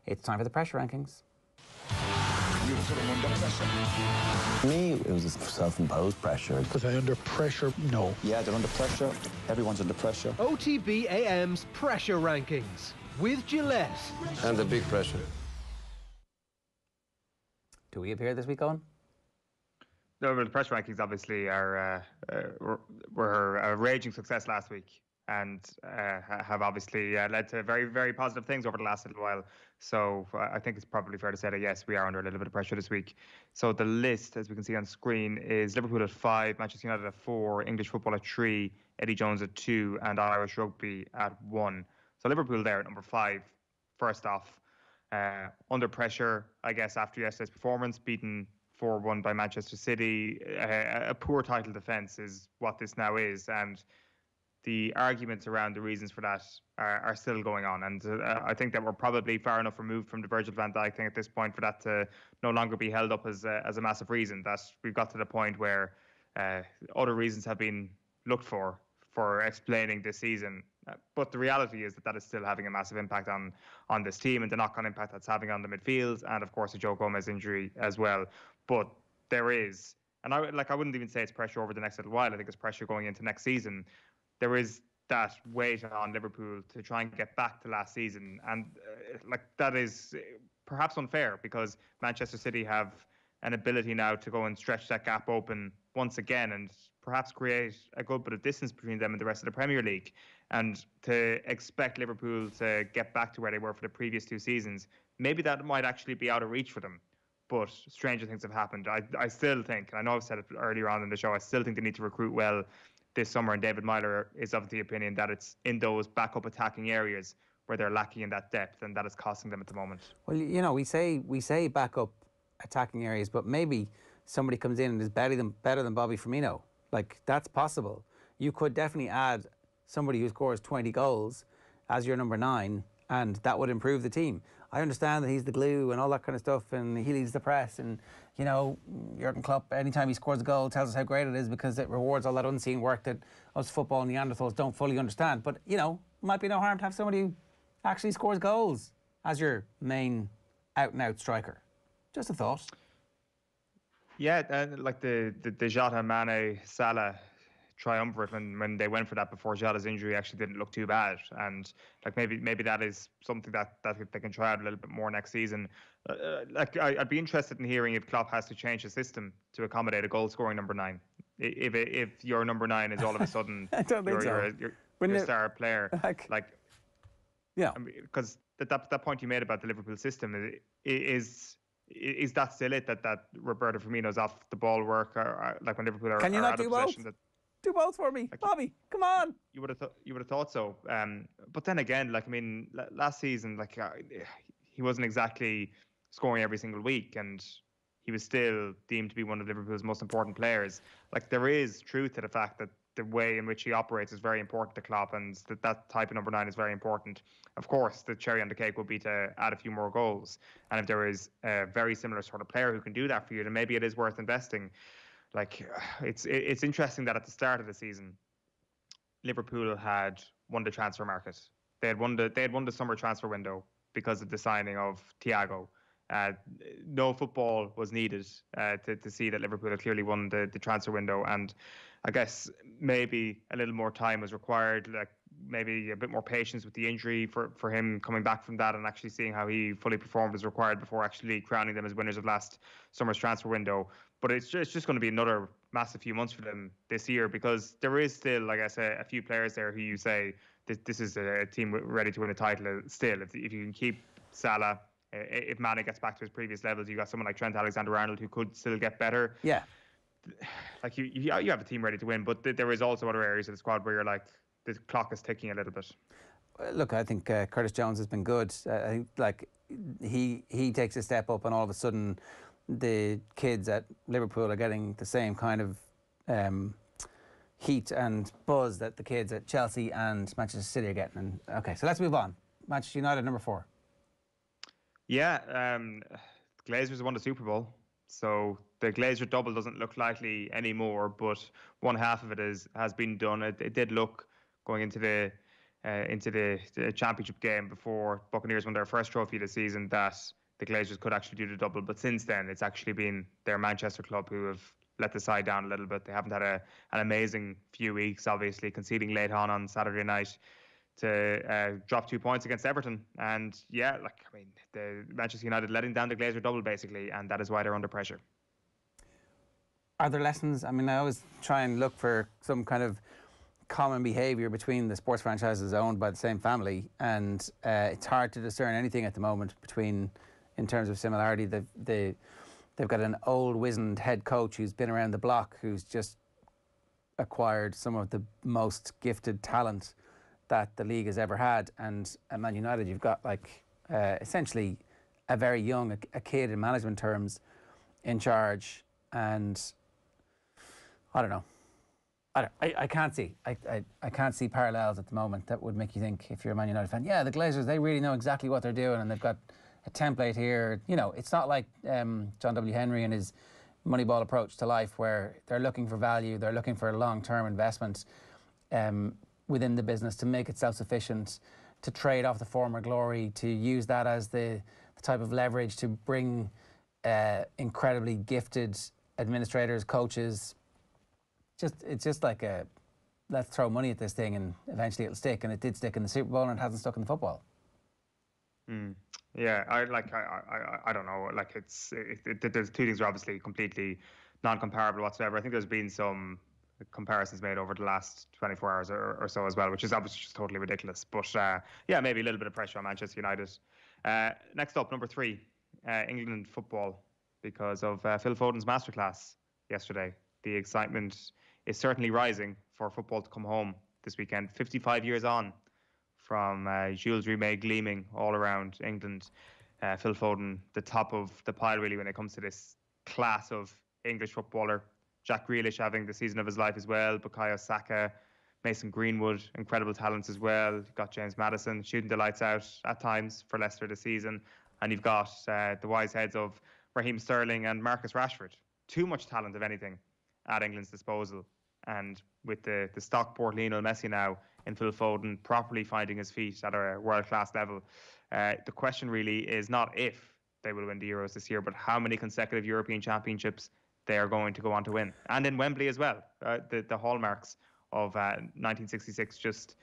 It's time for the pressure rankings. You put them under pressure. For me, it was a self-imposed pressure. Was I under pressure? No. Yeah, they're under pressure. Everyone's under pressure. OTB AM's pressure rankings with Gillette. And the big pressure. Do we appear this week, Owen? No, but the pressure rankings obviously were a raging success last week, and have obviously led to very, very positive things over the last little while. So I think it's probably fair to say that, yes, we are under a little bit of pressure this week. So the list, as we can see on screen, is Liverpool at 5, Manchester United at 4, English football at 3, Eddie Jones at 2, and Irish rugby at 1. So Liverpool there at number 5, first off. Under pressure, I guess, after yesterday's performance, beaten 4-1 by Manchester City. A poor title defence is what this now is, and the arguments around the reasons for that are still going on. And I think that we're probably far enough removed from the Virgil van Dijk thing at this point for that to no longer be held up as a massive reason. That we've got to the point where other reasons have been looked for explaining this season. But the reality is that is still having a massive impact on this team, and the knock-on impact that's having on the midfield, and of course the Joe Gomez injury as well. But there is, and I wouldn't even say it's pressure over the next little while. I think it's pressure going into next season. There is that weight on Liverpool to try and get back to last season, and that is perhaps unfair because Manchester City have an ability now to go and stretch that gap open once again and perhaps create a good bit of distance between them and the rest of the Premier League. And to expect Liverpool to get back to where they were for the previous 2 seasons, maybe that might actually be out of reach for them. But stranger things have happened. I still think, and I know I've said it earlier on in the show, I still think they need to recruit well this summer, and David Myler is of the opinion that it's in those backup attacking areas where they're lacking in that depth, and that is costing them at the moment. Well, you know, we say backup attacking areas, but maybe somebody comes in and is better than Bobby Firmino. Like, that's possible. You could definitely add somebody who scores 20 goals as your number 9, and that would improve the team. I understand that he's the glue and all that kind of stuff, and he leads the press, and, you know, Jurgen Klopp, anytime he scores a goal, tells us how great it is because it rewards all that unseen work that us football Neanderthals don't fully understand. But, you know, it might be no harm to have somebody who actually scores goals as your main out-and-out striker. Just a thought. Yeah, like the Jota, Mane, Salah triumvirate, when they went for that before Jota's injury, actually didn't look too bad. And like maybe that is something that they can try out a little bit more next season. I'd be interested in hearing if Klopp has to change the system to accommodate a goal scoring number 9. If your number 9 is all of a sudden your star player, yeah, because that point you made about the Liverpool system is that still it, that Roberto Firmino's off the ball work, or like when Liverpool are, can you not do both? Do both for me, Bobby. Come on. You would have thought so. But then again, last season, he wasn't exactly scoring every single week, and he was still deemed to be one of Liverpool's most important players. Like, there is truth to the fact that the way in which he operates is very important to Klopp, and that type of number 9 is very important. Of course, the cherry on the cake would be to add a few more goals. And if there is a very similar sort of player who can do that for you, then maybe it is worth investing. Like, it's interesting that at the start of the season, Liverpool had won the transfer market. They had won the summer transfer window because of the signing of Thiago. No football was needed to see that Liverpool had clearly won the transfer window, and I guess maybe a little more time was required, like maybe a bit more patience with the injury for him coming back from that, and actually seeing how he fully performed was required before actually crowning them as winners of last summer's transfer window. But it's just going to be another massive few months for them this year, because there is still, like I say, a few players there who you say this is a team ready to win a title still. If you can keep Salah, if Mane gets back to his previous levels, you got someone like Trent Alexander-Arnold who could still get better. Yeah. Like you have a team ready to win, but there is also other areas of the squad where you're like, the clock is ticking a little bit. Look, I think Curtis Jones has been good. I think like he takes a step up, and all of a sudden the kids at Liverpool are getting the same kind of heat and buzz that the kids at Chelsea and Manchester City are getting. And okay, so let's move on. Manchester United, number 4. Yeah, Glazers won the Super Bowl, so the Glazer double doesn't look likely anymore, but one half of it has been done. It did look, going into the into the championship game before Buccaneers won their first trophy this season that the Glazers could actually do the double. But since then, it's actually been their Manchester club who have let the side down a little bit. They haven't had an amazing few weeks, obviously, conceding late on Saturday night to drop 2 points against Everton. And yeah, the Manchester United letting down the Glazer double, basically, and that is why they're under pressure. Are there lessons? I mean, I always try and look for some kind of common behaviour between the sports franchises owned by the same family, and it's hard to discern anything at the moment in terms of similarity. They've got an old wizened head coach who's been around the block, who's just acquired some of the most gifted talent that the league has ever had, and at Man United you've got essentially a very young, a kid in management terms, in charge, and I don't know. I can't see. I can't see parallels at the moment that would make you think, if you're a Man United fan, yeah, the Glazers, they really know exactly what they're doing, and they've got a template here. You know, it's not like John W. Henry and his Moneyball approach to life, where they're looking for value, they're looking for a long-term investment within the business to make it self-sufficient, to trade off the former glory, to use that as the type of leverage to bring incredibly gifted administrators, coaches. It's just like let's throw money at this thing and eventually it'll stick, and it did stick in the Super Bowl and it hasn't stuck in the football. Yeah, I don't know. There's two things are obviously completely non-comparable whatsoever. I think there's been some comparisons made over the last 24 hours or so as well, which is obviously just totally ridiculous. But yeah, maybe a little bit of pressure on Manchester United. Next up, number 3, England football, because of Phil Foden's masterclass yesterday. The excitement is certainly rising for football to come home this weekend. 55 years on from Jules Rimet gleaming all around England. Phil Foden, the top of the pile really when it comes to this class of English footballer. Jack Grealish having the season of his life as well. Bukayo Saka, Mason Greenwood, incredible talents as well. You've got James Maddison shooting the lights out at times for Leicester this season. And you've got the wise heads of Raheem Sterling and Marcus Rashford. Too much talent, if anything, at England's disposal. And with the Stockport Lionel Messi now in Phil Foden properly finding his feet at a world-class level, the question really is not if they will win the Euros this year, but how many consecutive European Championships they are going to go on to win. And in Wembley as well. The hallmarks of 1966 just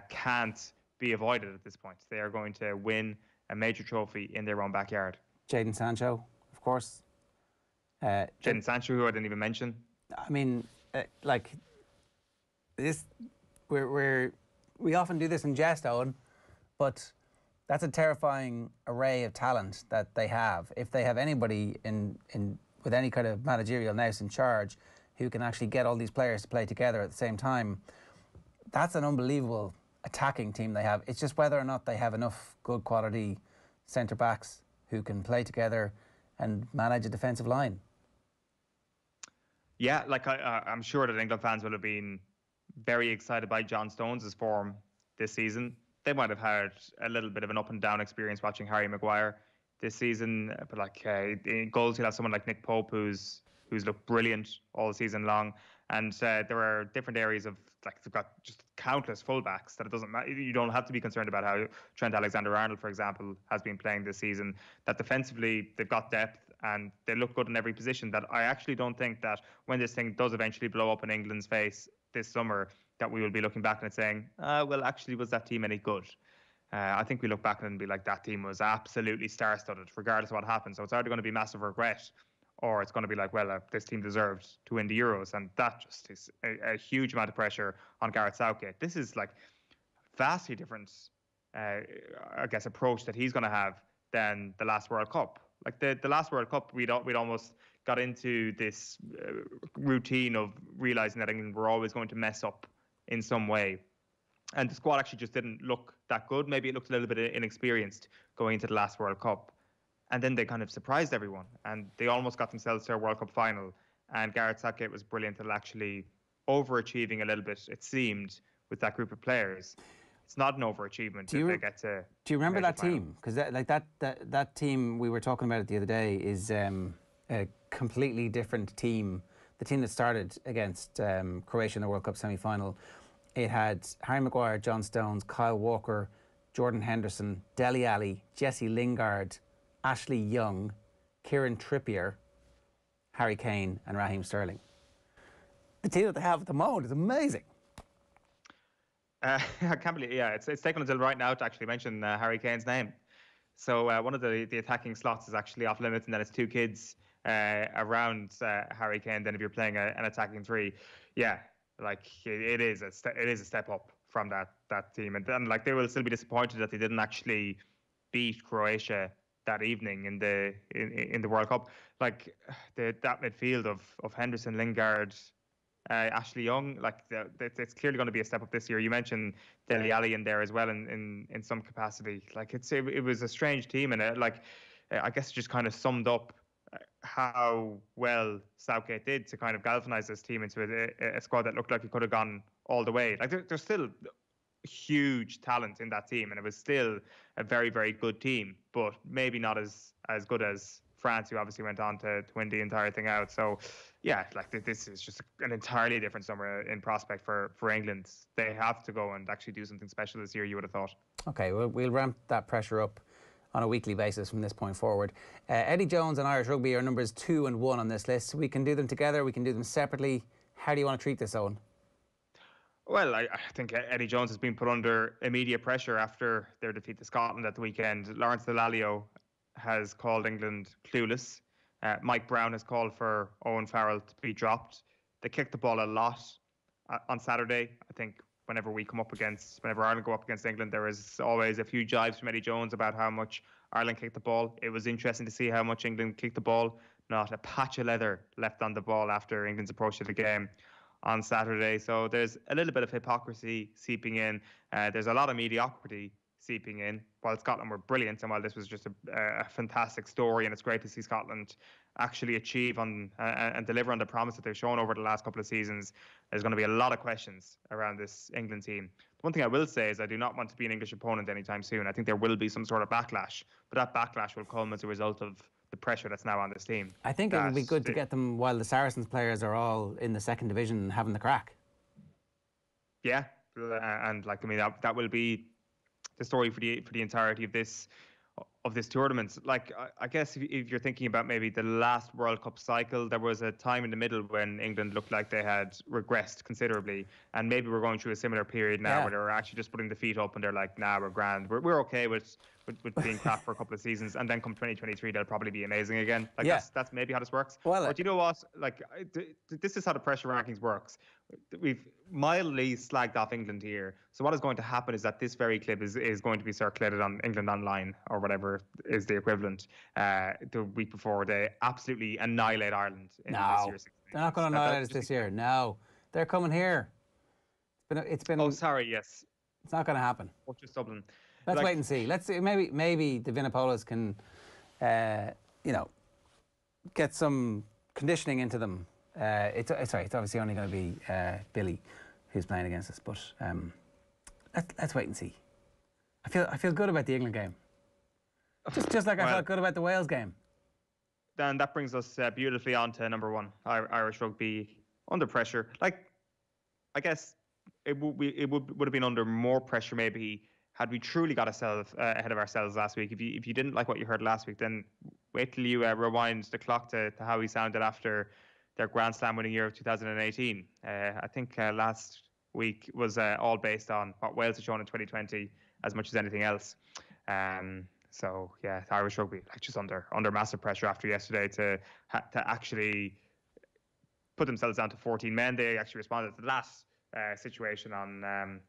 can't be avoided at this point. They are going to win a major trophy in their own backyard. Jadon Sancho, of course. Jadon Sancho, who I didn't even mention. I mean, this, we often do this in jest, Owen, but that's a terrifying array of talent that they have. If they have anybody with any kind of managerial nous in charge who can actually get all these players to play together at the same time, that's an unbelievable attacking team they have. It's just whether or not they have enough good quality centre-backs who can play together and manage a defensive line. Yeah, I'm sure that England fans will have been very excited by John Stones' form this season. They might have had a little bit of an up and down experience watching Harry Maguire this season, but in goals you'll have someone like Nick Pope who's looked brilliant all season long, and there are different areas of they've got just countless fullbacks that it doesn't matter. You don't have to be concerned about how Trent Alexander-Arnold, for example, has been playing this season. That defensively they've got depth and they look good in every position. That I actually don't think that when this thing does eventually blow up in England's face this summer, that we will be looking back and saying, well, actually, was that team any good? I think we look back and be like, that team was absolutely star-studded, regardless of what happened. So it's either going to be massive regret, or it's going to be like, well, this team deserved to win the Euros. And that just is a huge amount of pressure on Gareth Southgate. This is vastly different, approach that he's going to have than the last World Cup. The last World Cup, we'd almost got into this routine of realising that England were always going to mess up in some way. And the squad actually just didn't look that good. Maybe it looked a little bit inexperienced going into the last World Cup. And then they kind of surprised everyone. And they almost got themselves to a World Cup final. And Gareth Southgate was brilliant at actually overachieving a little bit, it seemed, with that group of players. It's not an overachievement if they get to. Do you remember that team? Because that team, we were talking about it the other day, is a completely different team. The team that started against Croatia in the World Cup semi-final It had Harry Maguire, John Stones, Kyle Walker, Jordan Henderson, Dele Alli, Jesse Lingard, Ashley Young, Kieran Trippier, Harry Kane and Raheem Sterling. The team that they have at the moment is amazing. I can't believe, yeah, it's taken until right now to actually mention Harry Kane's name. So one of the attacking slots is actually off limits, and then it's two kids around Harry Kane. Then if you're playing an attacking three, yeah, like it is a step up from that team, and like they will still be disappointed that they didn't actually beat Croatia that evening in the World Cup. Like that midfield of Henderson, Lingard, Ashley Young, like it's clearly going to be a step up this year. You mentioned Dele Alli in there as well in some capacity. Like it was a strange team, and I guess it just kind of summed up how well Southgate did to kind of galvanise this team into a squad that looked like it could have gone all the way. Like there's still huge talent in that team, and it was still a very, very good team, but maybe not as good as France, who obviously went on to win the entire thing out. So yeah, like this is just an entirely different summer in prospect for England. They have to go and actually do something special this year, you would have thought. Okay, we'll ramp that pressure up on a weekly basis from this point forward. Eddie Jones and Irish Rugby are numbers 2 and 1 on this list. We can do them together, we can do them separately. How do you want to treat this, Owen? Well, I think Eddie Jones has been put under immediate pressure after their defeat to Scotland at the weekend. Lawrence Delalio has called England clueless. Mike Brown has called for Owen Farrell to be dropped. They kicked the ball a lot on Saturday. I think whenever Ireland go up against England, there is always a few jibes from Eddie Jones about how much Ireland kicked the ball. It was interesting to see how much England kicked the ball. Not a patch of leather left on the ball after England's approach to the game on Saturday. So there's a little bit of hypocrisy seeping in. There's a lot of mediocrity seeping in. While Scotland were brilliant, and while this was just a fantastic story, and it's great to see Scotland actually achieve and deliver on the promise that they've shown over the last couple of seasons, there's going to be a lot of questions around this England team. The one thing I will say is I do not want to be an English opponent anytime soon. I think there will be some sort of backlash, but that backlash will come as a result of the pressure that's now on this team. I think it would be good to get them while the Saracens players are all in the second division having the crack. Yeah, and like, I mean, that will be the story for the entirety of this tournament. Like, I guess if you're thinking about maybe the last World Cup cycle, there was a time in the middle when England looked like they had regressed considerably, and maybe we're going through a similar period now where they're actually just putting the feet up and they're like, nah, we're grand, we're okay with being crap for a couple of seasons, and then come 2023 they'll probably be amazing again. Like that's maybe how this works. Well, but you know what, like this is how the pressure rankings works. We've mildly slagged off England here, so what is going to happen is that this very clip is going to be circulated on England Online or whatever is the equivalent the week before they absolutely annihilate Ireland in this year's 16. They're not going to annihilate us this year. No, they're coming here. It's been oh, sorry, yes, it's not going to happen. Or just Dublin. Let's wait and see. Let's see. Maybe the Vinopolas can, get some conditioning into them. It's obviously only going to be Billy who's playing against us, but let's wait and see. I feel good about the England game. Just like I felt good about the Wales game. Then that brings us beautifully on to number 1, Irish Rugby under pressure. Like, I guess it would have been under more pressure maybe had we truly got ourselves ahead of ourselves last week. If you didn't like what you heard last week, then wait till you rewind the clock to how he sounded after their Grand Slam winning year of 2018. I think last week was all based on what Wales had shown in 2020 as much as anything else. So yeah, Irish Rugby like just under massive pressure after yesterday to actually put themselves down to 14 men. They actually responded to that situation on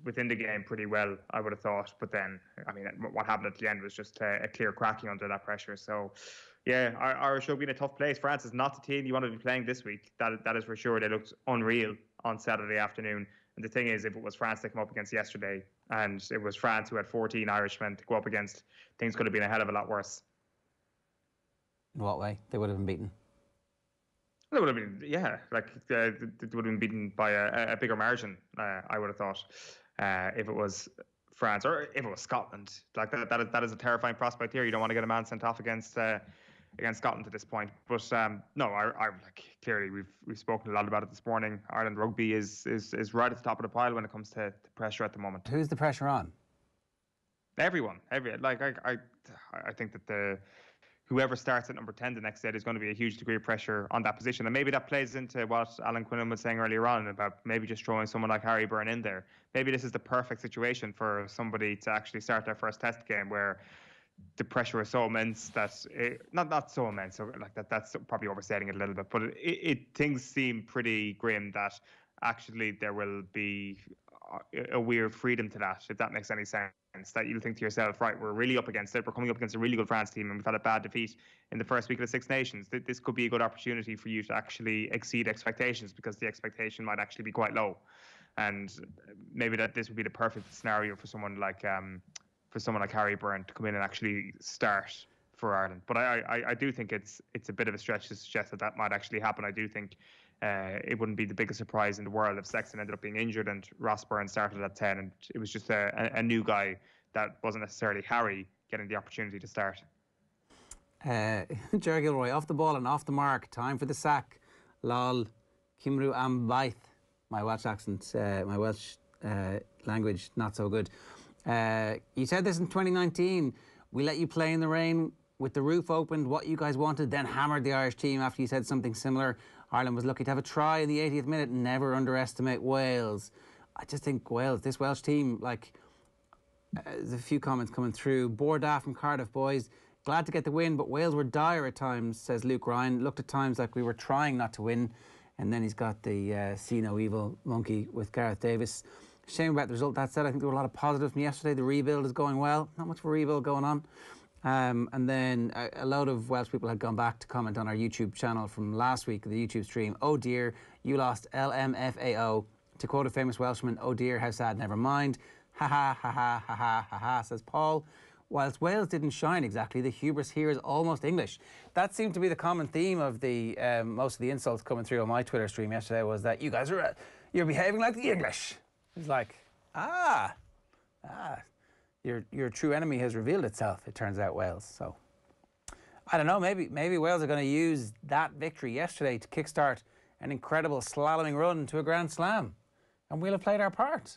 within the game pretty well, I would have thought. But then, I mean, what happened at the end was just a clear cracking under that pressure. So, yeah, Irish Rugby in a tough place. France is not the team you want to be playing this week. That is for sure. They looked unreal on Saturday afternoon. And the thing is, if it was France they come up against yesterday, and it was France who had 14 Irishmen to go up against, things could have been a hell of a lot worse. In what way? They would have been beaten? They would have been, yeah, like they would have been beaten by a bigger margin, I would have thought, if it was France or if it was Scotland. Like that is a terrifying prospect here. You don't want to get a man sent off against against Scotland to this point. But no, I like, clearly we've spoken a lot about it this morning. Ireland rugby is right at the top of the pile when it comes to pressure at the moment. Who's the pressure on? Everyone. Like I think that whoever starts at number 10 the next day, there's going to be a huge degree of pressure on that position. And maybe that plays into what Alan Quinlan was saying earlier on about maybe just throwing someone like Harry Byrne in there. Maybe this is the perfect situation for somebody to actually start their first test game where the pressure is so immense that not so immense, so like that's probably overstating it a little bit, but things seem pretty grim that actually there will be a weird freedom to that, if that makes any sense. That you'll think to yourself, right, we're really up against it. We're coming up against a really good France team, and we've had a bad defeat in the first week of the Six Nations. This could be a good opportunity for you to actually exceed expectations, because the expectation might actually be quite low, and maybe that this would be the perfect scenario for someone like Harry Byrne to come in and actually start for Ireland. But I do think it's a bit of a stretch to suggest that might actually happen. I do think it wouldn't be the biggest surprise in the world if Sexton ended up being injured and Ross Byrne started at 10, and it was just a new guy that wasn't necessarily Harry getting the opportunity to start. Jerry Gilroy, off the ball and off the mark. Time for the sack. Lol. Kimru am baith. My Welsh accent, my Welsh language, not so good. You said this in 2019. We let you play in the rain with the roof opened, what you guys wanted, then hammered the Irish team after you said something similar. Ireland was lucky to have a try in the 80th minute. Never underestimate Wales. I just think Wales, this Welsh team, like, there's a few comments coming through. Borda from Cardiff, boys. Glad to get the win, but Wales were dire at times, says Luke Ryan. Looked at times like we were trying not to win. And then he's got the see no evil monkey with Gareth Davis. Shame about the result. That said, I think there were a lot of positives from yesterday. The rebuild is going well. Not much of a rebuild going on. And then a load of Welsh people had gone back to comment on our YouTube channel from last week, the YouTube stream. Oh dear, you lost LMFAO. To quote a famous Welshman, oh dear, how sad, never mind. Ha ha ha ha ha ha ha ha, says Paul. Whilst Wales didn't shine exactly, the hubris here is almost English. That seemed to be the common theme of the most of the insults coming through on my Twitter stream yesterday, was that you guys are you're behaving like the English. It's like, your true enemy has revealed itself, it turns out, Wales. So I don't know, maybe Wales are going to use that victory yesterday to kickstart an incredible slaloming run to a Grand Slam, and we'll have played our part.